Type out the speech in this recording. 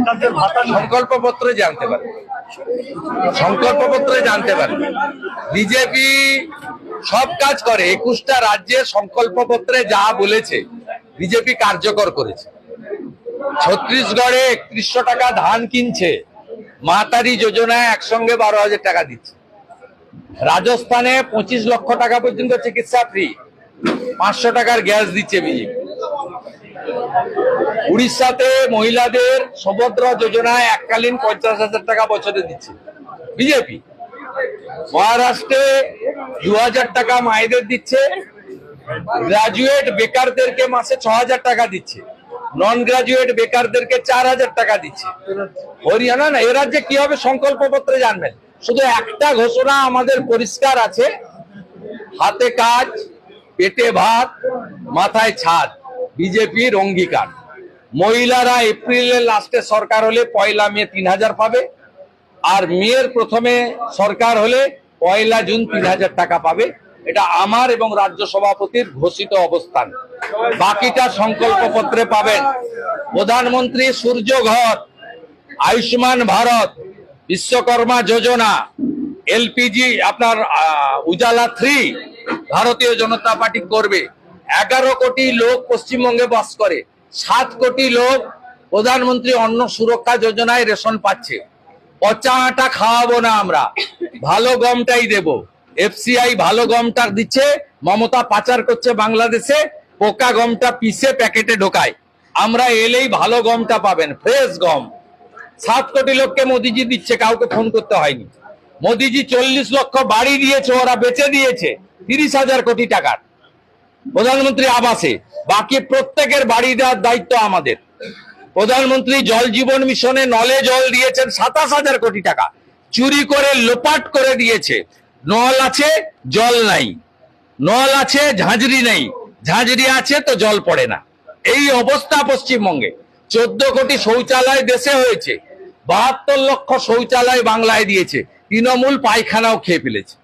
সিদ্ধান্তের ভাতা সংকল্পপত্রে জানতে পারবে, সংকল্পপত্রে জানতে পারবে। বিজেপি সব কাজ করে, 21টা রাজ্যে সংকল্পপত্রে যা বলেছে বিজেপি কার্যকর করেছে। ছত্তিশগড়ে 3100 টাকা ধান কিনছে, মাতারি যোজনায় একসঙ্গে 12,000 টাকা দিচ্ছে। রাজস্থানে 25 লক্ষ টাকা পর্যন্ত চিকিৎসা ফ্রি, 500 টাকার গ্যাস দিচ্ছে বিজেপি। উড়িষ্যাতে মহিলাদের সুভদ্রা যোজনায় এককালীন 50,000 টাকা বছরে দিচ্ছে বিজেপি। মহারাষ্ট্রে 2,000 টাকা মায়েদের দিচ্ছে, গ্রাজুয়েট বেকারদেরকে মাসে 6,000 টাকা দিচ্ছে, নন গ্রাজুয়েট বেকারদেরকে 4,000 টাকা দিচ্ছে। হরিয়ানা না, এ রাজ্যে কি হবে সংকল্পপত্রে জানবেন। শুধু একটা ঘোষণা আমাদের পরিষ্কার আছে, হাতে কাজ, পেটে ভাত, মাথায় ছাদ, বিজেপির অঙ্গীকার। মহিলারা এপ্রিলের লাস্টে সরকার হলে 1 মে 3,000 পাবে, আর মেয়ের প্রথমে সরকার হলে 1 জুন 3,000 টাকা পাবে। এটা আমার এবং রাজ্য সভাপতির ঘোষিত অবস্থান। বাকিটা সংকল্পপত্রে পাবেন। প্রধানমন্ত্রী সূর্য ঘর, আয়ুষ্মান ভারত, বিশ্বকর্মা যোজনা, এলপিজি, আপনার উজালা 3 ভারতীয় জনতা পার্টি করবে। 11 কোটি লোক পশ্চিমবঙ্গে বাস করে, 7 কোটি লোক প্রধানমন্ত্রী অন্ন সুরক্ষা যোজনায় রেশন পাচ্ছে। পচা আটা খাওয়াবো না আমরা, ভালো গমটাই দেব। এফসিআই ভালো গমটা দিচ্ছে, মমতা পাচার করছে বাংলাদেশে, পোকা গমটা পিষে প্যাকেটে ঢোকায়। আমরা এলেই ভালো গমটা পাবেন, ফ্রেশ গম। 7 কোটি লোককে মোদিজি দিচ্ছে, কাউকে ফোন করতে হয়নি। মোদিজি 40 লক্ষ বাড়ি দিয়েছে, ওরা বেচে দিয়েছে 30,000 কোটি টাকার প্রধানমন্ত্রী আবাসে। বাকি প্রত্যেকের বাড়ি দেওয়ার দায়িত্ব আমাদের। প্রধানমন্ত্রী জল জীবন মিশনে নলে জল দিয়েছেন 27,000 কোটি টাকা, চুরি করে লোপাট করে দিয়েছে। নল আছে, জল নাই, নল আছে, ঝাঁঝরি নেই, ঝাঁঝরি আছে তো জল পড়ে না। এই অবস্থা পশ্চিমবঙ্গে। 14 কোটি শৌচালয় দেশে হয়েছে, 72 লক্ষ শৌচালয় বাংলায় দিয়েছে। তৃণমূল পায়খানাও খেয়ে ফেলেছে।